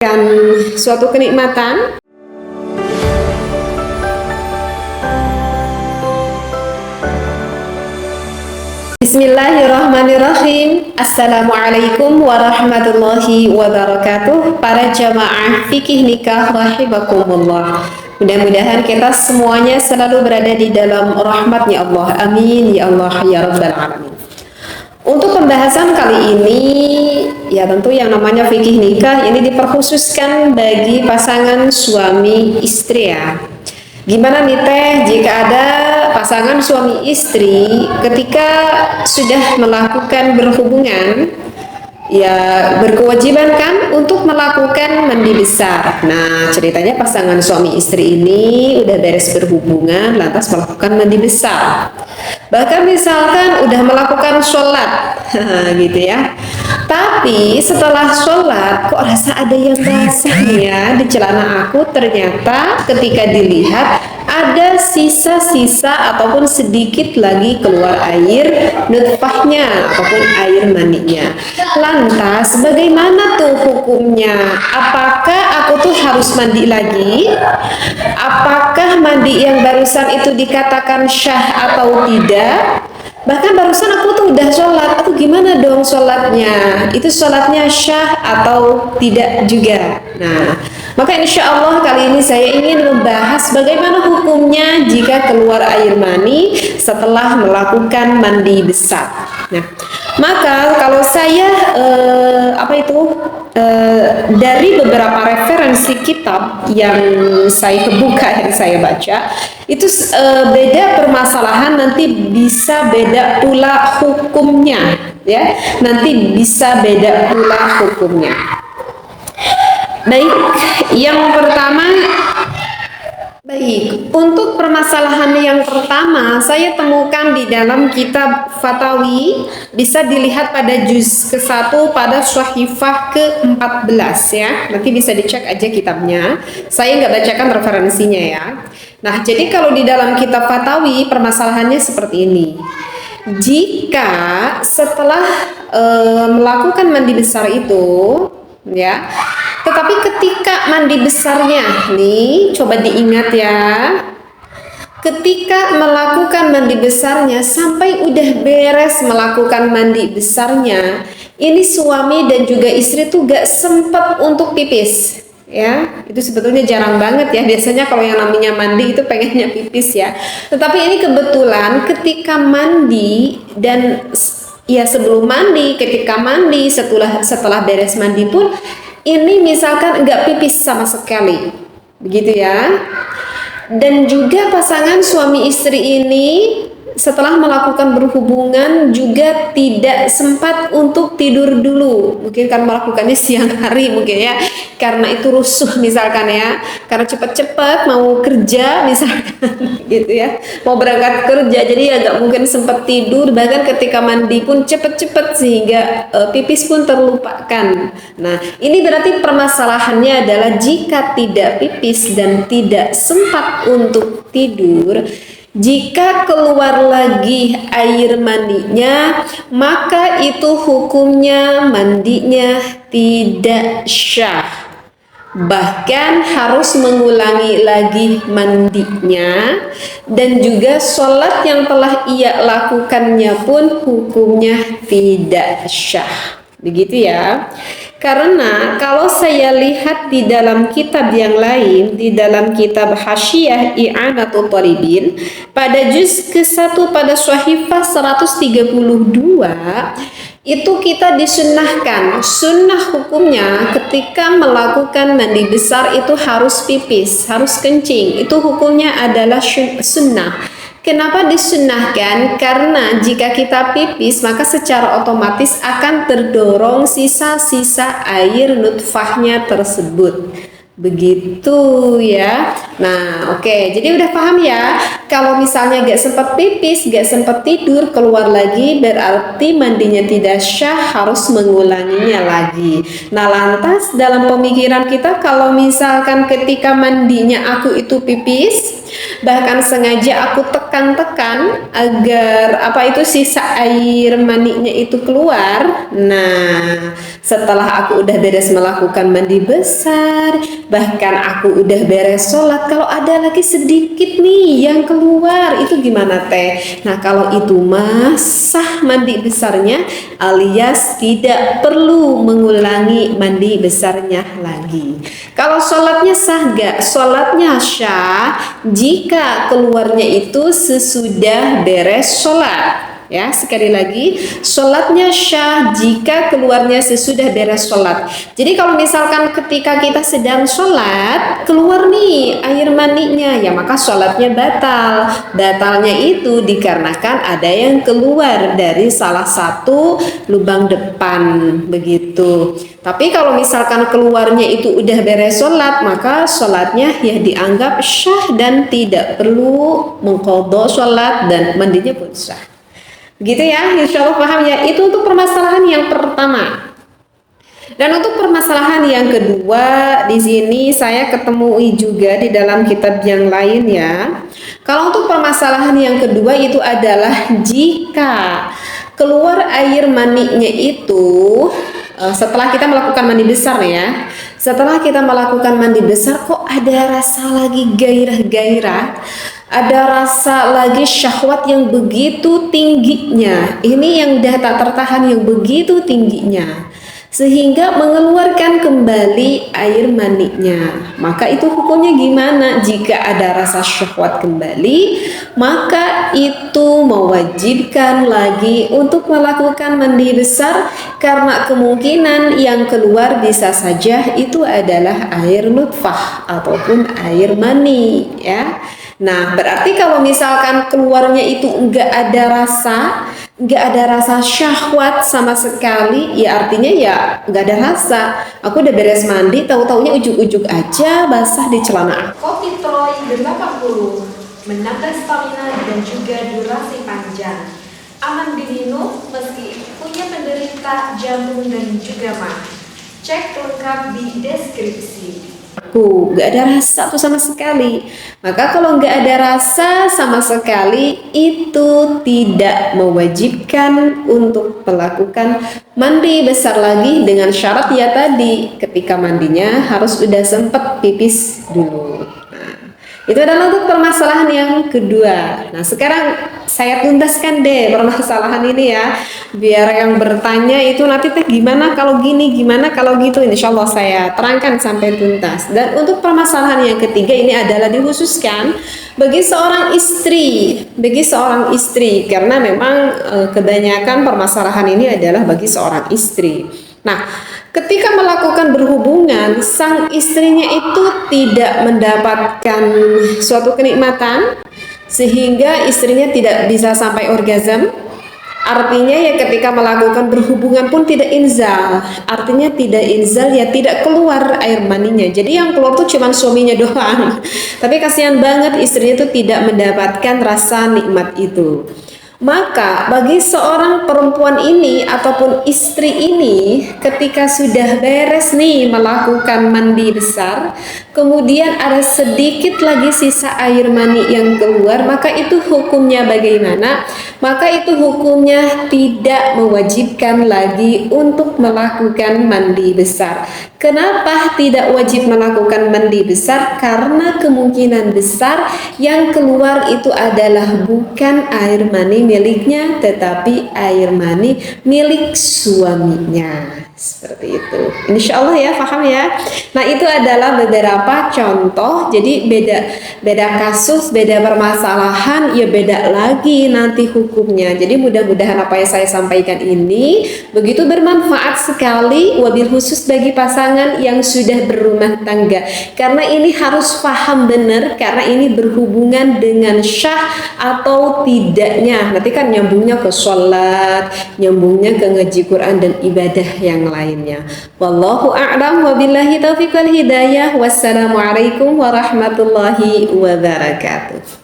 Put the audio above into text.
Dan suatu kenikmatan. Bismillahirrahmanirrahim. Assalamualaikum warahmatullahi wabarakatuh. Para jamaah fikih nikah rahimakumullah. Mudah-mudahan kita semuanya selalu berada di dalam rahmatnya Allah. Amin ya Allah ya rabbal alamin. Untuk pembahasan kali ini, ya tentu yang namanya fikih nikah ini diperkhususkan bagi pasangan suami istri ya. Gimana nih Teh jika ada pasangan suami istri ketika sudah melakukan berhubungan, ya berkewajiban kan untuk melakukan mandi besar. Nah ceritanya pasangan suami istri ini udah beres berhubungan lantas melakukan mandi besar. Bahkan misalkan udah melakukan sholat gitu ya, tapi setelah sholat kok rasa ada yang basah ya di celana aku. Ternyata ketika dilihat ada sisa-sisa ataupun sedikit lagi keluar air nutfahnya ataupun air maninya. Lantas bagaimana tuh hukumnya? Apakah aku tuh harus mandi lagi? Apakah mandi yang barusan itu dikatakan syah atau tidak? Bahkan barusan aku tuh udah sholat, atau gimana dong sholatnya? Itu sholatnya syah atau tidak juga? Nah, maka insya Allah kali ini saya ingin membahas bagaimana hukumnya jika keluar air mani setelah melakukan mandi besar. Nah, maka kalau saya dari beberapa referensi kitab yang saya buka, yang saya baca, itu beda permasalahan, nanti bisa beda pula hukumnya ya. Nanti bisa beda pula hukumnya. Baik, yang pertama, untuk permasalahan yang pertama saya temukan di dalam kitab Fatawi, bisa dilihat pada juz ke-1 pada Syahifah ke-14 ya. Nanti bisa dicek aja kitabnya. Saya nggak bacakan referensinya ya. Nah, jadi kalau di dalam kitab Fatawi permasalahannya seperti ini. Jika setelah melakukan mandi besar itu ya, tetapi ketika mandi besarnya nih, coba diingat ya, ketika melakukan mandi besarnya sampai udah beres melakukan mandi besarnya, ini suami dan juga istri tuh gak sempat untuk pipis ya. Itu sebetulnya jarang banget ya, biasanya kalau yang namanya mandi itu pengennya pipis ya. Tetapi ini kebetulan ketika mandi dan ya sebelum mandi, ketika mandi, setelah beres mandi pun ini misalkan enggak pipis sama sekali, begitu ya. Dan juga pasangan suami istri ini setelah melakukan berhubungan juga tidak sempat untuk tidur dulu. Mungkin kan melakukannya siang hari mungkin ya, karena itu rusuh misalkan ya, karena cepat-cepat mau kerja misalkan gitu ya, mau berangkat kerja, jadi ya nggak mungkin sempat tidur. Bahkan ketika mandi pun cepat-cepat sehingga pipis pun terlupakan. Nah ini berarti permasalahannya adalah jika tidak pipis dan tidak sempat untuk tidur, jika keluar lagi air mandinya, maka itu hukumnya mandinya tidak syah. Bahkan harus mengulangi lagi mandinya, dan juga sholat yang telah ia lakukannya pun hukumnya tidak syah. Begitu ya. Karena kalau saya lihat di dalam kitab yang lain, di dalam kitab Hasyiah I'anatul Talibin pada juz ke-1 pada Syahifah 132, itu kita disunnahkan, sunnah hukumnya ketika melakukan mandi besar itu harus pipis, harus kencing. Itu hukumnya adalah sunnah. Kenapa disunnahkan? Karena jika kita pipis maka secara otomatis akan terdorong sisa-sisa air nutfahnya tersebut. Begitu ya. Nah, oke, jadi udah paham ya. Kalau misalnya gak sempat pipis, gak sempat tidur, keluar lagi, berarti mandinya tidak syah, harus mengulanginya lagi. Nah, lantas dalam pemikiran kita, kalau misalkan ketika mandinya aku itu pipis, bahkan sengaja aku tekan-tekan agar sisa air maninya itu keluar. Nah, setelah aku udah beres melakukan mandi besar, bahkan aku udah beres sholat, kalau ada lagi sedikit nih yang keluar, itu gimana teh? Nah, kalau itu mah sah mandi besarnya, alias tidak perlu mengulangi mandi besarnya lagi. Kalau sholatnya sah gak? Sholatnya syah jika keluarnya itu sesudah beres sholat. Ya, sekali lagi, sholatnya syah jika keluarnya sesudah beres sholat. Jadi kalau misalkan ketika kita sedang sholat, keluar nih air maninya, ya maka sholatnya batal. Batalnya itu dikarenakan ada yang keluar dari salah satu lubang depan, begitu. Tapi kalau misalkan keluarnya itu udah beres sholat, maka sholatnya ya dianggap syah dan tidak perlu mengqadha sholat dan mandinya pun syah. Gitu ya, insya Allah paham ya. Itu untuk permasalahan yang pertama. Dan untuk permasalahan yang kedua, di sini saya ketemui juga di dalam kitab yang lain ya. Kalau untuk permasalahan yang kedua itu adalah jika keluar air maninya itu setelah kita melakukan mandi besar ya. Setelah kita melakukan mandi besar, kok ada rasa lagi gairah-gairah, ada rasa lagi syahwat yang begitu tingginya. Ini yang udah tak tertahan, yang begitu tingginya, sehingga mengeluarkan kembali air maninya. Maka itu hukumnya gimana? Jika ada rasa syahwat kembali, maka itu mewajibkan lagi untuk melakukan mandi besar, karena kemungkinan yang keluar bisa saja itu adalah air nutfah ataupun air mani ya. Nah, berarti kalau misalkan keluarnya itu enggak ada rasa syahwat sama sekali, ya artinya ya enggak ada rasa. Aku udah beres mandi, tahu-taunya ujuk-ujuk aja basah di celana. Kopi Troy 80 menambah stamina dan juga durasi panjang. Aman diminum meski punya penderita jantung dan juga mah. Cek lengkap di deskripsi. Nggak ada rasa tuh sama sekali. Maka kalau nggak ada rasa sama sekali, itu tidak mewajibkan untuk melakukan mandi besar lagi, dengan syarat ya tadi, ketika mandinya harus udah sempet pipis dulu. Itu adalah untuk permasalahan yang kedua. Nah, sekarang saya tuntaskan deh permasalahan ini ya, biar yang bertanya itu nanti teh gimana kalau gini, gimana kalau gitu, insya Allah saya terangkan sampai tuntas. Dan untuk permasalahan yang ketiga ini adalah dikhususkan bagi seorang istri, karena memang kebanyakan permasalahan ini adalah bagi seorang istri. Nah, ketika melakukan berhubungan, sang istrinya itu tidak mendapatkan suatu kenikmatan, sehingga istrinya tidak bisa sampai orgasme. Artinya ya ketika melakukan berhubungan pun tidak inzal. Artinya tidak inzal ya tidak keluar air maninya. Jadi yang keluar tuh cuma suaminya doang. Tapi kasihan banget istrinya tuh tidak mendapatkan rasa nikmat itu. Maka bagi seorang perempuan ini ataupun istri ini, ketika sudah beres nih melakukan mandi besar, kemudian ada sedikit lagi sisa air mani yang keluar, maka itu hukumnya bagaimana? Maka itu hukumnya tidak mewajibkan lagi untuk melakukan mandi besar. Kenapa tidak wajib melakukan mandi besar? Karena kemungkinan besar yang keluar itu adalah bukan air mani miliknya, tetapi air mani milik suaminya. Seperti itu. Insya Allah ya, paham ya. Nah, itu adalah beberapa contoh. Jadi beda kasus, beda permasalahan, ya beda lagi nanti hukumnya. Jadi mudah-mudahan apa yang saya sampaikan ini begitu bermanfaat sekali, wabil khusus bagi pasangan yang sudah berumah tangga. Karena ini harus paham benar, karena ini berhubungan dengan syah atau tidaknya. Nanti kan nyambungnya ke sholat, nyambungnya ke ngaji Quran dan ibadah yang yang lainnya. Wallahu a'lam wa billahi taufiq wal hidayah. Wassalamualaikum warahmatullahi wabarakatuh.